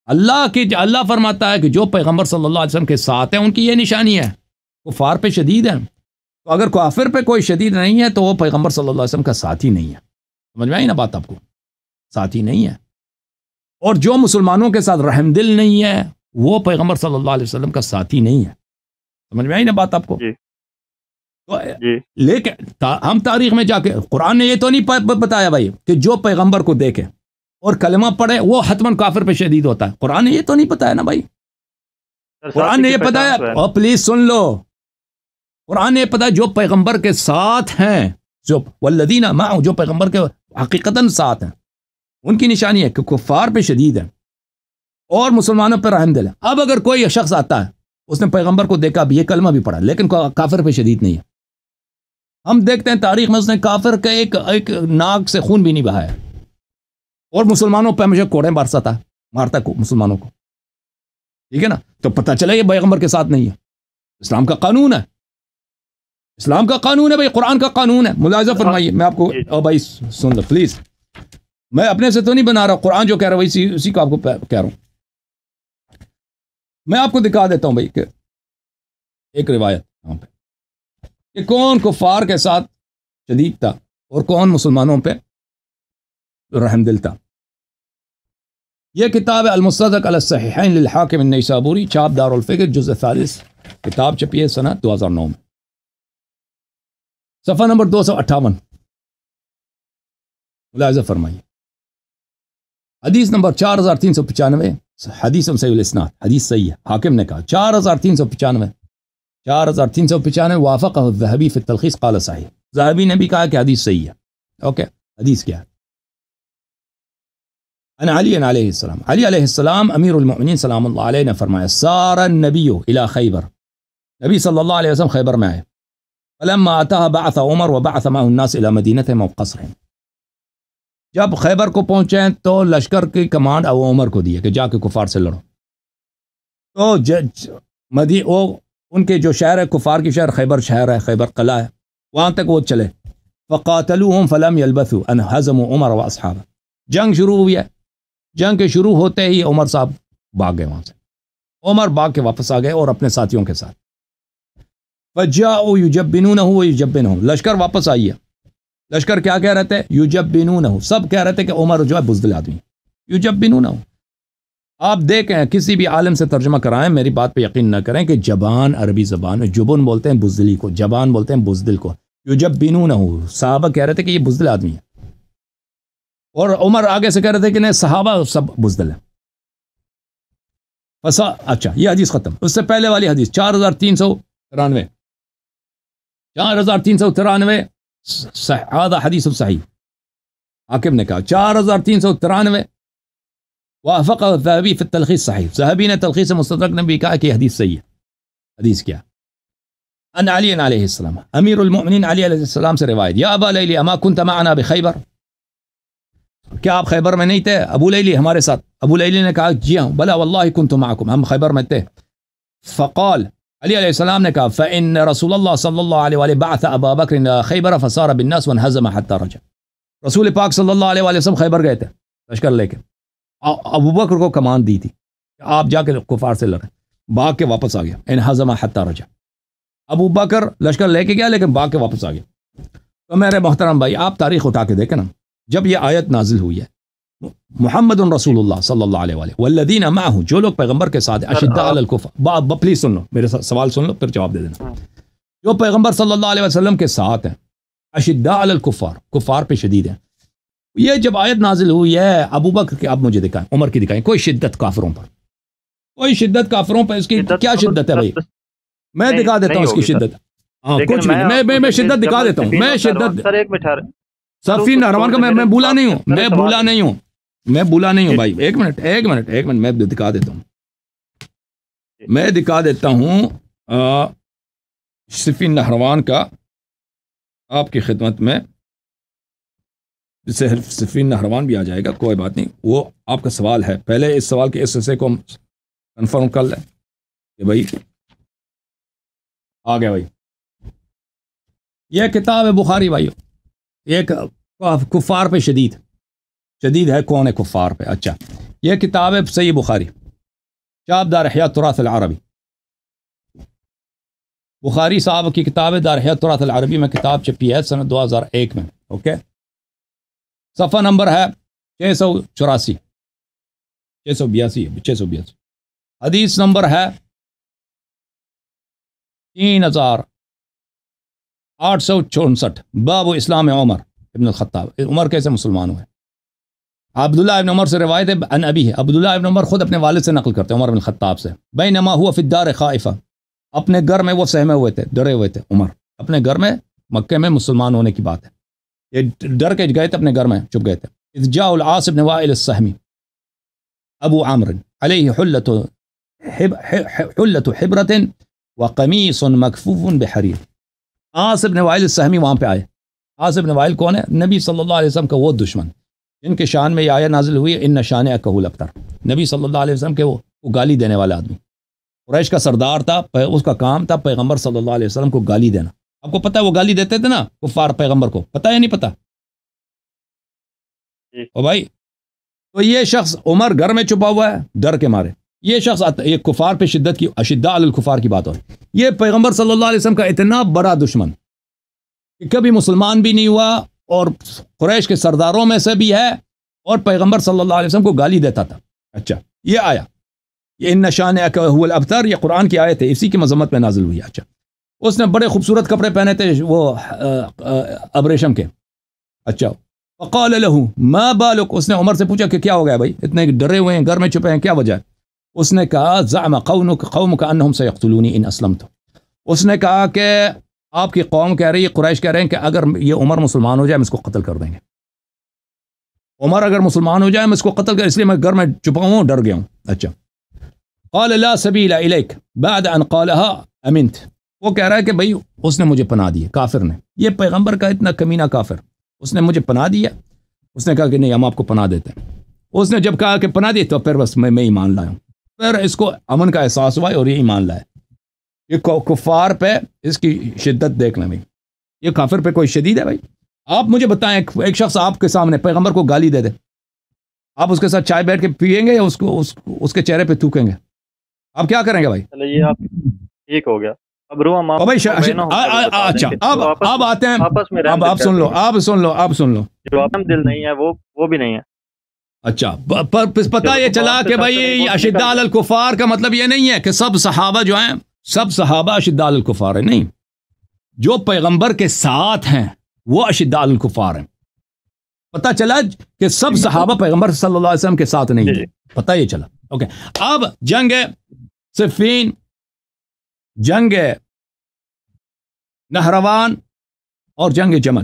[SPEAKER 2] اللہ فرماتا ہے کہ جو پیغمبر صلی اللہ علیہ وسلم کے ساتھ ہیں ان کی یہ نشانی ہے، کفار پہ شدید ہیں۔ تو اگر کافر پہ کوئی شدید نہیں ہے تو وہ پیغمبر صلی اللہ علیہ وسلم کا ساتھی نہیں ہے، سمجھ میں آئی نا بات آپ کو؟ ساتھی نہیں ہے۔ اور جو مسلمانوں کے ساتھ رحم دل نہیں ہے وہ پیغمبر صلی اللہ علیہ وسلم کا ساتھی نہیں ہے، سمجھ میں آئی نا بات آپ کو؟ لیکن ہم تاریخ میں جا کے قرآن نے یہ تو نہیں بتایا بھائی کہ جو پیغمبر کو دیکھے اور کلمہ پڑھے وہ حتماً کافر پہ شدید ہوتا ہے، قرآن نے یہ تو نہیں بتایا نا بھائی۔ قرآن نے یہ بتایا، اور پلیز سن لو، قرآن نے یہ بتایا جو پیغمبر کے ساتھ ہیں جو والذین معه جو پیغمبر کے حقیقتاً ساتھ ہیں، ان کی نشانی ہے کہ کفار پہ شدید ہے اور مسلمانوں پہ رحم دل ہے۔ اب اگر کوئی شخص آتا ہے، اس نے پیغمبر کو دیکھا بھی، یہ کلمہ بھی پڑھا، لیکن کافر پہ شدید نہیں ہے، ہم دیکھتے ہیں تاریخ میں اس نے کافر کا ایک ناک سے خون بھی نہیں بہایا، اور مسلمانوں پہ ہمیشہ کوڑے برسا تھا، مارتا مسلمانوں کو، ٹھیک ہے نا؟ تو پتہ چلا یہ پیغمبر کے ساتھ نہیں ہے، اسلام کا قانون ہے، اسلام کا قانون ہے بھائی، قرآن کا قانون ہے۔ ملاحظہ فرمائیے، میں آپ کو بھائی سن لو پلیز، میں اپنے سے تو نہیں بنا رہا، قرآن جو کہہ رہا ہے اسی کو آپ کو کہہ رہا ہوں۔ میں آپ کو دکھا دیتا ہوں بھائی کہ ایک روایت یہاں پہ کہ کون کفار کے ساتھ شدید تھا اور کون مسلمانوں پہ رحم دل تھا۔ یہ کتاب ہے المستدرک علی الصحیحین للحاکم النیسابوری، چھاپ دار الفکر، جزء ثالث، کتاب چھپی ہے سنہ 2009 میں، صفحہ نمبر 258، ملاحظہ فرمائیے، حدیث نمبر 4395، حدیث صحیح الاسناد، حدیث صحیح ہے، حاکم نے کہا 4395 وافقہ الذہبی فی التلخیص قال صحیح، ذہبی نے بھی کہا کہ حدیث صحیح ہے۔ اوکے، حدیث کیا ہے؟ ان علی علیہ السلام، علی علیہ السلام امیر المؤمنین سلام اللہ علیہ نے فرمایا، سار النبی الی خیبر، نبی صلی اللہ علیہ وسلم خیبر میں آئے، فلما اتاها بعث عمر وبعث معه الناس الى مدینتهم وقصرهم، جب خیبر کو پہنچے تو لشکر کی کمانڈ ابو عمر کو دی کہ جا کے کفار سے لڑو، تو ان کے جو شہر ہے، کفار کی شہر خیبر شہر ہے، خیبر قلعہ ہے، وہاں تک وہ چلے، فقاتلوهم فلم يلبثوا ان هزموا عمر واصحابه، جنگ شروع ہوئی ہے، جنگ کے شروع ہوتے ہی عمر صاحب بھاگ گئے وہاں سے، عمر بھاگ کے واپس آ گئے اور اپنے ساتھیوں کے ساتھ، فجاءوا يجبنونه ويجبنهم، لشکر واپس آئی ہے، لشکر کیا کہہ رہے تھے؟ یجبنونه، سب کہہ رہے تھے کہ عمر جو ہے بزدل آدمی، یجبنونه۔ آپ دیکھیں کسی بھی عالم سے ترجمہ کرائیں، میری بات پہ یقین نہ کریں کہ جبان عربی زبان میں جبن بولتے ہیں بزدلی کو، جبان بولتے ہیں بزدل کو، یجبنونه، صحابہ کہہ رہے تھے کہ یہ بزدل آدمی ہے، اور عمر آگے سے کہہ رہے تھے کہ نہیں صحابہ سب بزدل ہیں۔ اچھا، یہ حدیث ختم، اس سے پہلے والی حدیث 4393 هذا حدیث صحیح، حاکم نے کہا 4393، وافقہ الذہبی فی التلخیص صحیح، ذہبی نے تلخیص مستدرک نے بھی کہا کہ یہ حدیث صحیح ہے۔ حدیث کیا؟ ان علی علیہ السلام، امیر المؤمنین علی علیہ السلام سے روایت، یا ابا لیلی اما کنت معنا بخیبر، کیا آپ خیبر میں نہیں تھے؟ ابو لیلی ہمارے ساتھ، ابو لیلی نے کہا جی ہاں، بلا واللہ کنت معکم، ہم خیبر میں تھے۔ فقال، علی علیہ السلام نے کہا فإن رسول اللہ صلی اللہ علیہ وآلہ بعث ابا بکر الى خیبر فصار بالناس وانہزم حتی رجع، رسول پاک صلی اللہ علیہ وآلہ وسلم خیبر گئے تھے لشکر لے کے، ابو بکر کو کمان دی تھی کہ آپ جا کے کفار سے لڑیں، بھاگ کے واپس آ گیا، انہزم حتی رجع، ابو بکر لشکر لے کے گیا لیکن بھاگ کے واپس آ گیا۔ تو میرے محترم بھائی، آپ تاریخ اٹھا کے دیکھیں نا، جب یہ آیت نازل ہوئی ہے، محمد رسول اللہ صلی اللہ علیہ وآلہ والذین معه، جو لوگ پیغمبر کے ساتھ اشداء علی الکفار، پلیز سن لو میرے سوال سن لو پھر جواب دے دینا، جو پیغمبر صلی اللہ علیہ وسلم کے ساتھ ہیں، اشداء علی الکفار، کفار پہ شدید ہیں، یہ جب آیت نازل ہوئی ہے، ابو بکر کی، آپ مجھے دکھائیں، عمر کی دکھائیں، کوئی شدت کافروں پر، کوئی شدت کافروں پر، اس کی کیا شدت ہے بھائی؟ میں دکھا دیتا ہوں اس کی شدت، ہاں کچھ بھی، میں شدت دکھا دیتا ہوں، میں شدت، صفین نہروان کا میں بولا نہیں ہوں، میں بولا نہیں ہوں بھائی، ایک منٹ میں دکھا دیتا ہوں، صفین نہروان کا آپ کی خدمت میں، صفین نہروان بھی آ جائے گا، کوئی بات نہیں، وہ آپ کا سوال ہے، پہلے اس سوال کے اس حصے کو ہم کنفرم کر لیں کہ بھائی آ گیا بھائی، یہ کتاب ہے بخاری بھائیو، ایک کفار پہ شدید ہے، کون ہے کفار پہ؟ اچھا، یہ کتاب ہے صحیح بخاری، چھاپ دار احیاء التراث العربی، بخاری صاحب کی کتاب ہے دار احیاء التراث العربی میں کتاب چھپی ہے سنہ 2001 میں، اوکے، صفحہ نمبر ہے 682، حدیث نمبر ہے 3864، باب اسلام عمر ابن الخطاب، عمر کیسے مسلمان ہوئے؟ عبداللہ ابن عمر سے روایت ہے، ان ابی ہے، عبداللہ ابن عمر خود اپنے والد سے نقل کرتے ہیں، عمر بن الخطاب سے، بینما ہوا فی الدار خائفہ، اپنے گھر میں وہ سہمے ہوئے تھے، ڈرے ہوئے تھے، عمر اپنے گھر میں مکے میں مسلمان ہونے کی بات ہے. یہ ڈر کے گئے تھے اپنے گھر میں, چھپ گئے تھے. اذ جاء العاص بن وائل السہمی ابو عمرو علیہ حلۃ حبرۃ وقمیص مکفوف بحریر. عاص بن وائل السہمی وہاں پہ آئے. عاص بن وائل کون ہے؟ نبی صلی اللہ علیہ وسلم کا وہ دشمن جن کے شان میں یہ آیت نازل ہوئی ان شانئک الابتر. نبی صلی اللہ علیہ وسلم کے وہ گالی دینے والا آدمی, قریش کا سردار تھا, اس کا کام تھا پیغمبر صلی اللہ علیہ وسلم کو گالی دینا. آپ کو پتہ ہے وہ گالی دیتے تھے نا کفار پیغمبر کو, پتہ ہے یا نہیں پتہ؟ او بھائی, تو یہ شخص عمر گھر میں چھپا ہوا ہے ڈر کے مارے. یہ شخص یہ کفار پہ شدت کی اشداء علی الکفار کی بات ہو رہی. یہ پیغمبر صلی اللہ علیہ وسلم کا اتنا بڑا دشمن کہ کبھی مسلمان بھی نہیں ہوا اور قریش کے سرداروں میں سے بھی ہے اور پیغمبر صلی اللہ علیہ وسلم کو گالی دیتا تھا. اچھا یہ آیا یہ ان شانئک هو الابتر, یہ قرآن کی آیت ہے, اسی کی مذمت میں نازل ہوئی. اچھا اس نے بڑے خوبصورت کپڑے پہنے تھے وہ ابریشم کے. اچھا فقال له ما بالک, اس نے عمر سے پوچھا کہ کیا ہو گیا بھائی, اتنے ڈرے ہوئے ہیں, گھر میں چھپے ہیں, کیا وجہ ہے؟ اس نے کہا زعم قومك انهم سيقتلوني ان اسلمت. اس نے کہا کہ آپ کی قوم کہہ رہی ہے, قریش کہہ رہے ہیں کہ اگر یہ عمر مسلمان ہو جائے ہم اس کو قتل کر دیں گے. عمر اگر مسلمان ہو جائے ہم اس کو قتل کر, اس لیے میں گھر میں چھپا ہوں, ڈر گیا ہوں. اچھا قال لا سبیل الیک بعد ان قالها امنت. وہ کہہ رہا ہے کہ بھئی اس نے مجھے پناہ دی, کافر نے, یہ پیغمبر کا اتنا کمینہ کافر, اس نے مجھے پناہ دیا. اس نے کہا کہ نہیں ہم آپ کو پناہ دیتے ہیں. اس نے جب کہا کہ پناہ دی تو پھر بس میں ایمان لایا ہوں. پھر اس کو امن کا احساس ہوا اور یہ ایمان لائے. یہ کفار پہ اس کی شدت دیکھ لیں بھائی, یہ کافر پہ کوئی شدید ہے بھائی. آپ مجھے بتائیں ایک شخص آپ کے سامنے پیغمبر کو گالی دے دے, آپ اس کے ساتھ چائے بیٹھ کے پیئیں گے یا اس کے چہرے پہ تھوکیں گے؟ آپ کیا کریں گے بھائی؟
[SPEAKER 1] چلے یہ آپ ٹھیک ہو گیا. اب رو
[SPEAKER 2] اچھا اب آتے ہیں, اب آپ سن لو
[SPEAKER 1] جو آپ دل نہیں ہے وہ بھی نہیں ہے.
[SPEAKER 2] اچھا پتہ یہ چلا کہ بھائی اشداء علی الکفار کا مطلب یہ نہیں ہے کہ سب صحابہ جو ہیں سب صحابہ اشداء علی الکفار ہیں, نہیں. جو پیغمبر کے ساتھ ہیں وہ اشداء علی الکفار ہیں. پتہ چلا کہ سب صحابہ پیغمبر صلی اللہ علیہ وسلم کے ساتھ نہیں ہیں, پتہ یہ چلا. اوکے اب جنگ صفین, جنگ نہروان اور جنگ جمل.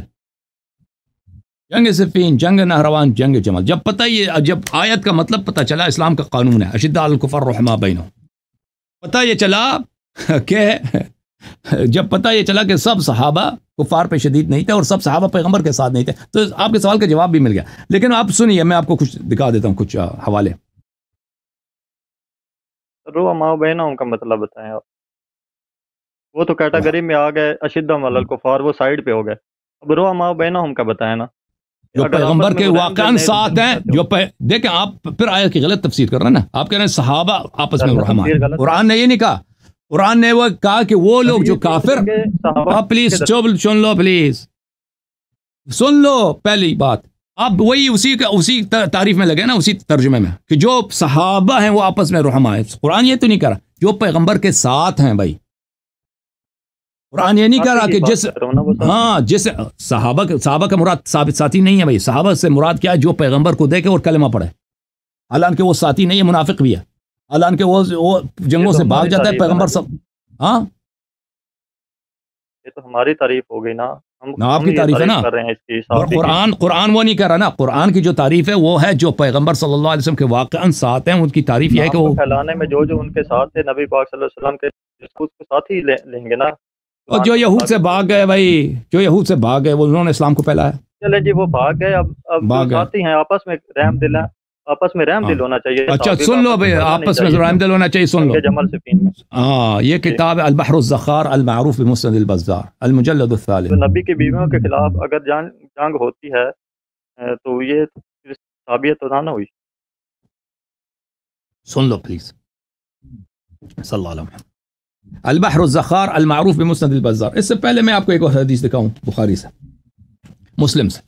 [SPEAKER 2] جنگ صفین, جنگ نہروان, جنگ جمل. جب آیت کا مطلب پتہ چلا, اسلام کا قانون ہے اشداء علی الکفار رحماء بینہم. پتہ یہ چلا کہ جب پتہ یہ چلا کہ سب صحابہ کفار پہ شدید نہیں تھے اور سب صحابہ پیغمبر کے ساتھ نہیں تھے, تو آپ کے سوال کا جواب بھی مل گیا. لیکن آپ سنیے, میں آپ کو کچھ دکھا دیتا ہوں, کچھ حوالے.
[SPEAKER 1] رحماء بینہم کا مطلب بتائیں آپ. وہ تو کیٹیگری میں آ گئے, اشداء علی الکفار وہ سائیڈ پہ ہو گئے. اب رحماء بینہم کا بتائیں نا,
[SPEAKER 2] جو پیغمبر کے واقعاً ساتھ ہیں. جو دیکھیں آپ پھر آیت کی غلط تفسیر کر رہے ہیں نا, آپ کہہ رہے ہیں صحابہ آپس میں رحماء. قرآن نے یہ نہیں کہا, قرآن نے وہ کہا کہ وہ لوگ جو کافر. پلیز سن لو, پلیز سن لو پہلی بات. آپ وہی اسی تعریف میں لگے نا, اسی ترجمے میں کہ جو صحابہ ہیں وہ آپس میں رحماء ہیں. قرآن یہ تو نہیں کہہ رہا جو پیغمبر کے ساتھ ہیں بھائی. قرآن یہ نہیں کہہ رہا کہ جس صحابہ کا مراد ساتھی نہیں ہے بھائی. صحابہ سے مراد کیا ہے؟ جو پیغمبر کو دیکھے اور کلمہ پڑھے. حالانکہ وہ ساتھی نہیں ہے, منافق بھی ہے. حالانکہ وہ جنگوں سے بھاگ جاتا ہے پیغمبر سب. ہاں
[SPEAKER 1] یہ تو ہماری تعریف ہو گئی نا,
[SPEAKER 2] آپ کی تعریف ہے نا. اور قرآن وہ نہیں کہہ رہا نا. قرآن کی جو تعریف ہے وہ ہے جو پیغمبر صلی اللہ علیہ وسلم کے واقعاً ساتھ ہیں, ان کی تعریف یہ ہے کہ وہ
[SPEAKER 1] پھیلانے میں جو ان کے ساتھ تھے نبی پاک صلی اللہ علیہ وسلم کے اس کو ساتھ ہی لیں گے نا.
[SPEAKER 2] اور جو یہود سے بھاگ گئے بھائی, جو یہود سے بھاگ گئے وہ انہوں نے اسلام کو پھیلایا.
[SPEAKER 1] چلے جی وہ بھاگ گئے, اب ساتھی ہیں آپس میں رحم دل ہے, آپس میں رحم دل ہونا چاہیے.
[SPEAKER 2] اچھا سن لو بھائی, آپس میں رحم دل ہونا چاہیے. سن لو
[SPEAKER 1] جمل صفین میں
[SPEAKER 2] یہ کتاب البحر الزخار المعروف بمسند البزار المجلد الثالث.
[SPEAKER 1] نبی کی بیویوں کے خلاف اگر جنگ ہوتی ہے تو یہ صحابیت تو نہ ہوئی.
[SPEAKER 2] سن لو پلیز, صلی اللہ علیہ وسلم. البحر الزخار المعروف بمسند البزار. اس سے پہلے میں آپ کو ایک اور حدیث دکھاؤں بخاری سے, مسلم سے.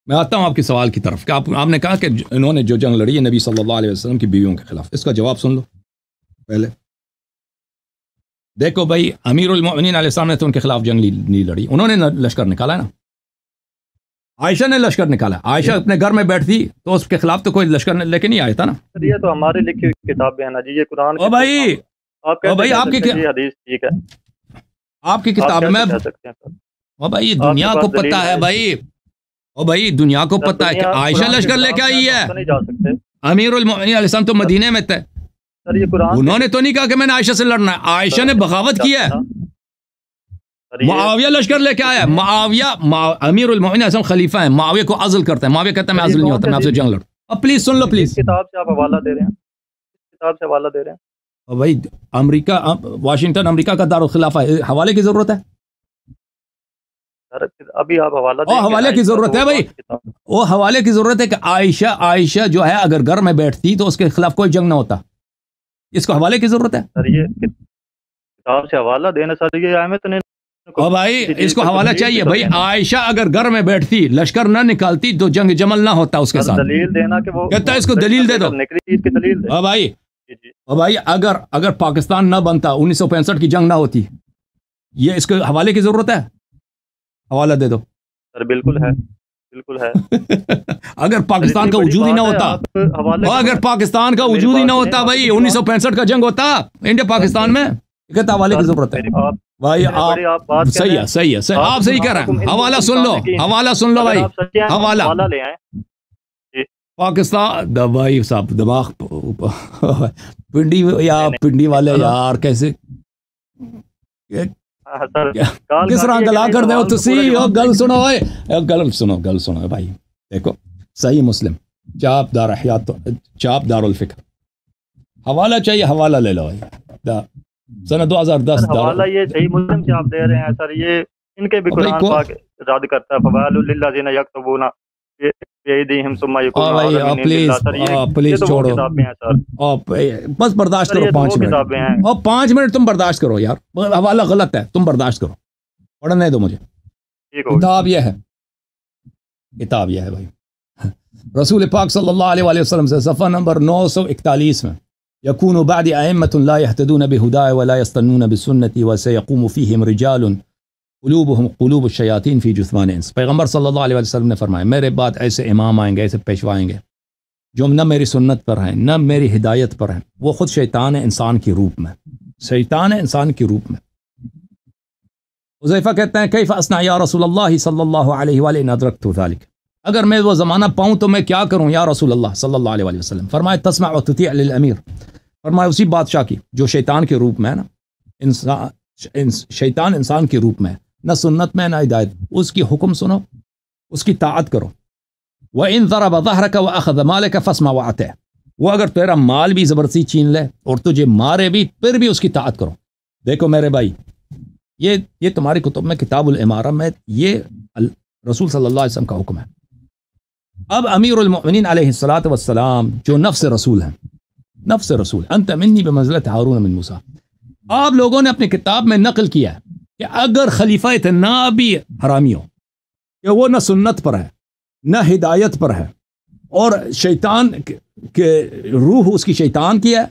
[SPEAKER 2] میں آتا ہوں آپ کے سوال کی طرف کہ آپ نے کہا کہ انہوں نے جو جنگ لڑی ہے نبی صلی اللہ علیہ وسلم کی بیویوں کے خلاف. اس کا جواب سن لو پہلے. دیکھو بھائی, امیر المؤمنین علیہ السلام نے تو ان کے خلاف جنگ نہیں لڑی, انہوں نے لشکر نکالا ہے نا. عائشہ نے لشکر نکالا. عائشہ اپنے گھر میں بیٹھتی تو اس کے خلاف تو کوئی لشکر لے کے نہیں آیا تھا نا.
[SPEAKER 1] یہ تو ہماری لکھی ہوئی کتاب ہے نا جی, یہ قرآن.
[SPEAKER 2] او بھائی, آپ کی
[SPEAKER 1] حدیث ٹھیک ہے,
[SPEAKER 2] آپ کی کتاب میں وہ بھائی دنیا کو پتا ہے بھائی، او بھائی دنیا کو پتا ہے کہ عائشہ لشکر لے کے آئی ہے، امیر المومنین علیہ السلام تو مدینے میں تھے، انہوں نے تو نہیں کہا کہ میں نے عائشہ سے لڑنا ہے، عائشہ نے بغاوت کیا ہے، معاویہ لشکر لے کے آیا ہے، معاویہ امیر المومنین علیہ السلام خلیفہ ہیں، معاویہ کو عزل کرتے ہیں، معاویہ کہتا ہے میں عزل نہیں ہوتا، میں آپ سے جنگ لڑتا ہوں۔ اب پلیز سن لو پلیز،
[SPEAKER 1] کتاب سے آپ حوالہ دے رہے ہیں، کتاب سے حوالہ دے رہے ہیں
[SPEAKER 2] بھائی امریکہ واشنگٹن امریکہ کا دارالخلافہ ہے، حوالے کی ضرورت ہے؟
[SPEAKER 1] ابھی آپ حوالہ دیں،
[SPEAKER 2] حوالے کی ضرورت ہے بھائی، وہ حوالے کی ضرورت ہے کہ عائشہ جو ہے اگر گھر میں بیٹھتی تو اس کے خلاف کوئی جنگ نہ ہوتا، اس کو حوالے کی ضرورت ہے؟
[SPEAKER 1] سر یہ کتاب سے حوالہ دینا سر، یہ احمد نے
[SPEAKER 2] اور بھائی اس کو حوالہ چاہیے بھائی، عائشہ اگر گھر میں بیٹھتی لشکر نہ نکالتی تو جنگ جمل نہ ہوتا اس کے ساتھ،
[SPEAKER 1] دلیل دینا کہ وہ
[SPEAKER 2] کہتا ہے اس کو دلیل دے دو، اور بھائی اگر پاکستان نہ بنتا 1965 کی جنگ نہ ہوتی، یہ اس کو حوالے کی ضرورت ہے؟ حوالہ دے دو
[SPEAKER 1] سر، بالکل ہے، بالکل ہے
[SPEAKER 2] اگر پاکستان کا وجود ہی نہ ہوتا، اگر پاکستان کا وجود ہی نہ ہوتا بھائی 1965 کا جنگ ہوتا انڈیا پاکستان میں، کہتا حوالے کی ضرورت ہے بھائی، آپ صحیح ہے صحیح ہے، آپ صحیح کہہ رہے ہیں، حوالہ سن لو، حوالہ سن لو بھائی، حوالہ
[SPEAKER 1] لے آئیں
[SPEAKER 2] پاکستان بھائی صاحب دماغ پنڈی والے یار کیسے کس طرح گلا کر دو تسی، گل سنو گل سنو بھائی، دیکھو صحیح مسلم چاپ دار احیات چاپ دار الفکر، حوالہ چاہیے حوالہ لے لو بھائی، سنہ 2010
[SPEAKER 1] حوالہ یہ صحیح مسلم سے آپ دے رہے ہیں سر، یہ ان کے بھی قرآن پاک رد کرتا ہے، فوائل للذین یکتبون بایدیہم ثم یقولون هذا من عند اللہ، سر یہ
[SPEAKER 2] پلیز چھوڑو،
[SPEAKER 1] کتابیں ہیں سر،
[SPEAKER 2] بس برداشت کرو 5 منٹ، اور 5 منٹ تم برداشت کرو یار، حوالہ غلط ہے تم برداشت کرو، پڑھنے دو مجھے، کتاب یہ ہے بھائی، رسول پاک صلی اللہ علیہ وآلہ وسلم سے صفحہ نمبر 941 میں، یکون بعد ائمة لا يهتدون بهداي ولا يستنون بسنتي وسيقوم فيهم رجال قلوبهم قلوب الشیاطین فی جثمان انس، پیغمبر صلی اللہ علیہ وسلم نے فرمایا میرے بعد ایسے امام آئیں گے، ایسے پیشوا آئیں گے جو نہ میری سنت پر ہیں نہ میری ہدایت پر ہیں، وہ خود شیطان ہے انسان کی روپ میں، شیطان ہے انسان کی روپ میں۔ حذیفہ کہتے ہیں کیف اصنع یا رسول اللہ صلی اللہ علیہ وآلہ ان ادرکت ذلک، اگر میں وہ زمانہ پاؤں تو میں کیا کروں یا رسول اللہ صلی اللہ علیہ وآلہ وسلم، فرمائے تسمع و تطیع للامیر، فرمائے اسی بادشاہ کی جو شیطان کے روپ میں ہے نا، شیطان انسان کے روپ میں ہے، نہ سنت میں نہ ہدایت، اس کی حکم سنو، اس کی طاعت کرو، وَإِن ضَرَبَ ظَهْرَكَ وَأَخَذَ مَالَكَ فَاسْمَعْ وَأَطِعْ، وہ اگر تیرا مال بھی زبردستی چھین لے اور تجھے مارے بھی پھر بھی اس کی طاعت کرو۔ دیکھو میرے بھائی، یہ تمہاری کتب میں کتاب الامارہ میں یہ رسول صلی اللہ علیہ وسلم کا حکم ہے۔ اب امیر المؤمنین علیہ الصلاۃ والسلام جو نفس رسول ہیں، نفس رسول، انت منی بمنزلۃ ہارون من موسیٰ، آپ لوگوں نے اپنی کتاب میں نقل کیا ہے کہ اگر خلیفہ اتنا بھی حرامی ہو کہ وہ نہ سنت پر ہے نہ ہدایت پر ہے اور شیطان کے روح اس کی شیطان کی ہے،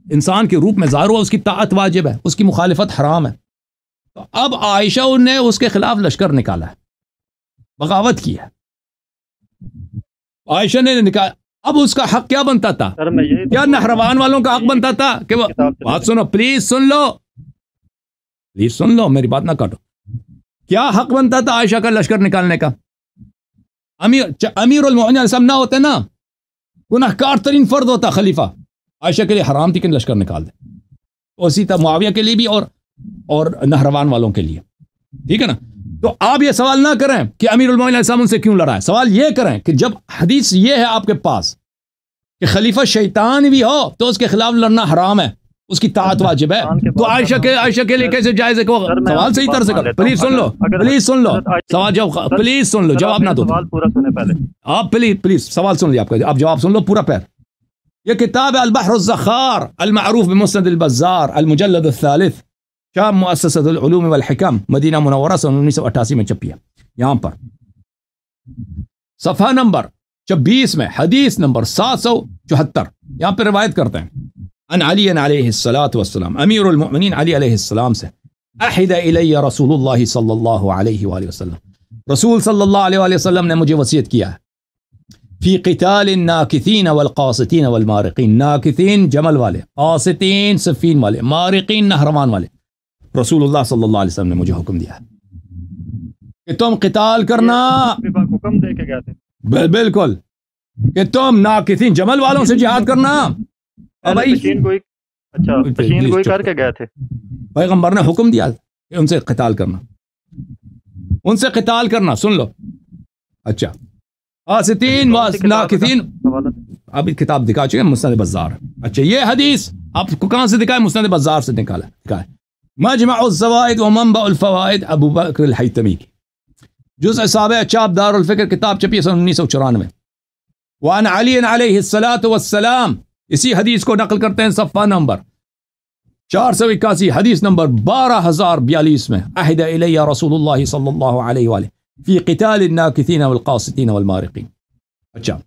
[SPEAKER 2] انسان کے روپ میں ظاہر ہوا، اس کی طاعت واجب ہے، اس کی مخالفت حرام ہے، تو اب عائشہ نے اس کے خلاف لشکر نکالا ہے، بغاوت کی ہے، عائشہ نے نکالا، اب اس کا حق کیا بنتا تھا؟ کیا نہروان والوں کا حق بنتا تھا کہ وہ بات سنو پلیز سن لو، پلیز سن لو میری بات نہ کاٹو، کیا حق بنتا تھا عائشہ کا لشکر نکالنے کا؟ امیر المؤمنین علیہ السلام نہ ہوتے نا، گناہگار ترین فرد ہوتا خلیفہ، عائشہ کے لیے حرام تھی کہ لشکر نکال دے، اسی طرح معاویہ کے لیے بھی اور نہروان والوں کے لیے، ٹھیک ہے نا؟ تو آپ یہ سوال نہ کریں کہ امیر المؤمنین علیہ السلام ان سے کیوں لڑا ہے، سوال یہ کریں کہ جب حدیث یہ ہے آپ کے پاس کہ خلیفہ شیطان بھی ہو تو اس کے خلاف لڑنا حرام ہے، اس کی طاعت واجب ہے، تو عائشہ کے لیے کیسے جائز ہے؟ سوال صحیح طرح سے کرو، پلیز سن لو، پلیز سن لو سوال، جب پلیز سن لو، جواب نہ دو آپ، پلیز سوال سن لیا آپ کا، آپ جواب سن لو پورا پیر۔ یہ کتاب ہے البحر الزخار المعروف بمسند البزار، المجلد الثالث، شام مؤسسۃ العلوم والحکم، مدینہ منورہ سن 1988 میں چھپی ہے، یہاں پر صفحہ نمبر 26 میں حدیث نمبر 774 یہاں پہ روایت کرتے ہیں، ان علی علیہ الصلاۃ والسلام، امیر المؤمنین علی علیہ السلام سے، احد الی رسول اللہ صلی اللہ علیہ وآلہ وسلم، رسول صلی اللہ علیہ وآلہ وسلم نے مجھے وصیت کیا ہے، فی قتال الناکثین والقاسطین والمارقین، ناکثین جمل والے، قاسطین سفین والے، مارقین نہروان والے، رسول اللہ صلی اللہ علیہ وسلم نے مجھے حکم دیا ہے کہ تم قتال کرنا،
[SPEAKER 1] حکم دے کے گئے تھے
[SPEAKER 2] بالکل، کہ تم ناقصین جمل والوں سے جہاد کرنا.
[SPEAKER 1] پشین گوئی، اچھا پشین گوئی کر کے گئے تھے.
[SPEAKER 2] پیغمبر نے حکم دیا کہ ان سے قتال کرنا، ان سے قتال کرنا. سن لو. اچھا قاستین ناقصین، اب کتاب دکھا چکے مسند بزار. اچھا یہ حدیث آپ کو کہاں سے دکھائے؟ مسند بزار سے دکھائے. مجمع الزوائد و منبع الفوائد ابو بکر الحیتمی کی جزء سابع چاپ دار الفکر، کتاب چھپی سن 1994. وعن علی علیہ الصلاۃ والسلام، اسی حدیث کو نقل کرتے ہیں صفحہ نمبر 481، حدیث نمبر 12042 میں. عہد الی رسول اللہ صلی اللہ علیہ وآلہ فی قتال الناکثین والقاسطین والمارقین. اچھا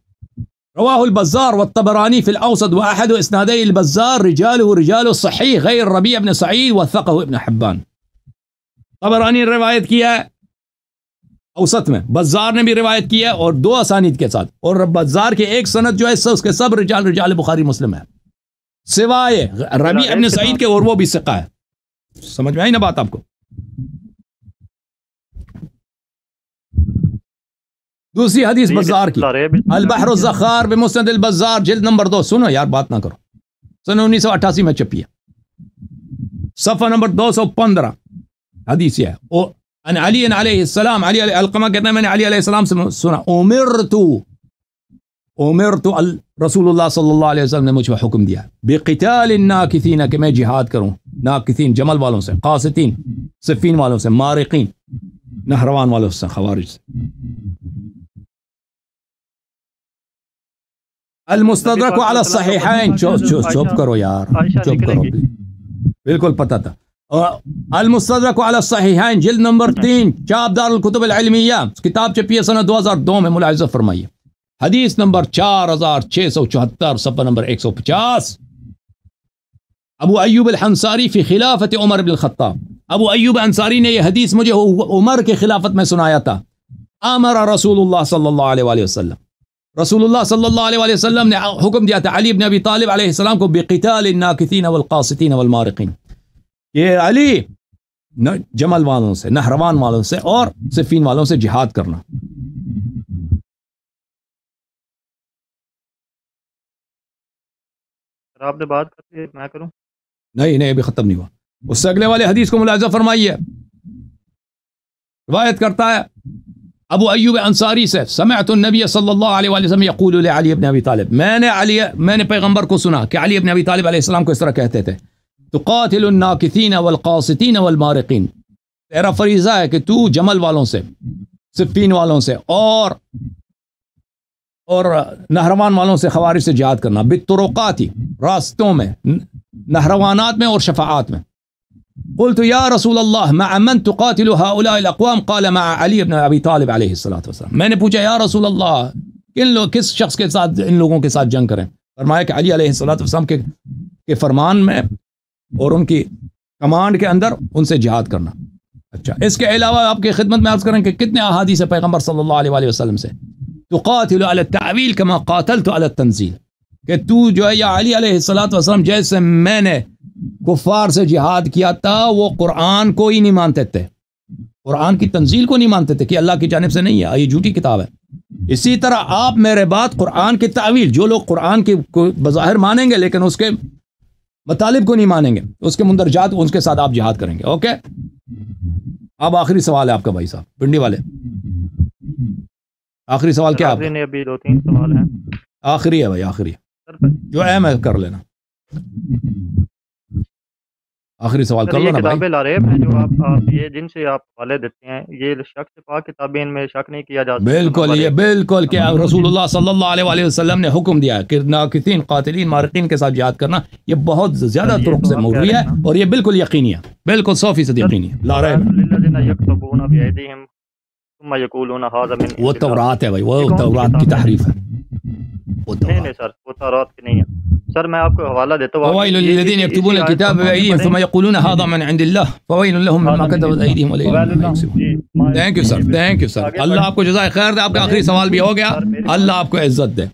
[SPEAKER 2] رواہ البزار والطبرانی فی الاوسط واحد اسنادی البزار رجاله رجال الصحیح غیر ربیع بن سعید وثقہ ابن حبان. طبرانی نے روایت کیا ہے اوسط میں، بزار نے بھی روایت کیا ہے اور 2 اسانید کے ساتھ، اور بزار کے ایک سند جو ہے اس کے سب رجال بخاری مسلم ہے سوائے ربیع ابن سعید کے، اور وہ بھی ثقہ ہے. سمجھ میں آئی نا بات آپ کو؟ دوسری حدیث بزار کی، البحر الزخار بمسند البزار جلد نمبر 2. سنو یار بات نہ کرو، سن 1988 میں چھپی ہے، صفحہ نمبر 215 حدیث ہے. ان علی علیہ السلام، علی علقمہ کہتے ہیں میں نے علی علیہ السلام سے سنا، امرت رسول اللہ صلی اللہ علیہ وسلم نے مجھ پر حکم دیا بقتال الناکثین، کہ میں جہاد کروں ناکثین جمل والوں سے، قاسطین صفین والوں سے، مارقین نہروان والوں سے، خوارج سے. المستدرک علی الصحیحین، چپ کرو یار، چپ کرو، بالکل پتہ تھا. المستدرک علی الصحیحین جلد نمبر 3 چاپ دار الکتب العلمیہ، کتاب چھپی ہے سنہ 2002 میں، ملاحظہ فرمائیے. حدیث نمبر 4674 صفحہ نمبر 150. ابو ایوب الحنصاری فی خلافت عمر بن الخطاب، ابو ایوب انصاری نے یہ حدیث مجھے عمر کے خلافت میں سنایا تھا. امر رسول اللہ صلی اللہ علیہ وآلہ وسلم، رسول اللہ صلی اللہ علیہ وآلہ وسلم نے حکم دیا تھا علی بن ابی طالب علیہ السلام کو بقتال الناکثین والقاسطین والمارقین، یہ علی جمل والوں سے، نہروان والوں سے اور صفین والوں سے جہاد کرنا.
[SPEAKER 1] آپ نے بات کرتے میں کروں؟
[SPEAKER 2] نہیں ابھی ختم نہیں ہوا. اس سے اگلے والے حدیث کو ملاحظہ فرمائیے. روایت کرتا ہے ابو ایوب انصاری سے، سمعت النبی صلی اللہ علیہ وسلم یقول لعلی بن ابی طالب، میں نے پیغمبر کو سنا کہ علی بن ابی طالب علیہ السلام کو اس طرح کہتے تھے، تقاتل الناکثین والقاسطین والمارقین، تیرا فریضہ ہے کہ تو جمل والوں سے، صفین والوں سے اور نہروان والوں سے، خوارج سے جہاد کرنا، بالطرقات، راستوں میں، نہروانات میں اور شفاعات میں. قلت یا رسول اللہ مع من تقاتل هؤلاء الاقوام؟ قال مع علی بن ابی طالب علیہ السلام. میں نے پوچھا یا رسول اللہ کس شخص کے ساتھ ان لوگوں کے ساتھ جنگ کریں؟ فرمایا کہ علی علیہ السلام کے فرمان میں اور ان کی کمانڈ کے اندر ان سے جہاد کرنا. اچھا اس کے علاوہ آپ کی خدمت میں عرض کریں کہ کتنے احادیث پیغمبر صلی اللہ علیہ وآلہ وسلم سے، تقاتل علی التعویل کما قاتلت علی التنزیل، کہ تو جو ہے یا علی علیہ السلام جیسے میں نے کفار سے جہاد کیا تھا، وہ قرآن کو ہی نہیں مانتے تھے، قرآن کی تنزیل کو نہیں مانتے تھے کہ اللہ کی جانب سے نہیں ہے، یہ جھوٹی کتاب ہے. اسی طرح آپ میرے بات قرآن کی تعویل، جو لوگ قرآن کی بظاہر مانیں گے لیکن اس کے مطالب کو نہیں مانیں گے، اس کے مندرجات ان کے ساتھ آپ جہاد کریں گے. اوکے اب آخری سوال ہے آپ کا بھائی صاحب پنڈی والے، آخری سوال کیا آپ
[SPEAKER 1] نے؟ ابھی 2-3 سوال ہیں.
[SPEAKER 2] آخری ہے بھائی، آخری ہے جو اہم ہے کر لینا. آخری سوال کر لو نا بھائی.
[SPEAKER 1] کتابیں لا رہے ہیں جو آپ یہ جن سے آپ حوالے دیتے ہیں، یہ شخص پاک کتابیں، ان میں شک نہیں کیا جاتا.
[SPEAKER 2] بالکل یہ بالکل کہ رسول اللہ صلی اللہ علیہ وآلہ وسلم نے حکم دیا کہ ناکثین، قاتلین، مارقین کے ساتھ جہاد کرنا یہ بہت زیادہ طرق سے موروی ہے اور یہ بالکل یقینی ہے، بالکل 100% یقینی ہے. لا رہے وہ تورات ہے بھائی، وہ تورات کی تحریف ہے.
[SPEAKER 1] نہیں سر، وہ تورات کی نہیں ہے سر. میں آپ کو حوالہ دیتا ہوں،
[SPEAKER 2] فوائل للذین یکتبون الکتاب بأیدیہم ثم یقولون ھذا من عند اللہ فوائل لهم مما كتبت ایدیہم ولیہم ما یکسبون. Thank you sir, thank you sir. Allah آپ کو جزائے خیر دے. آپ کا آخری سوال بھی ہو گیا. اللہ آپ کو عزت دے.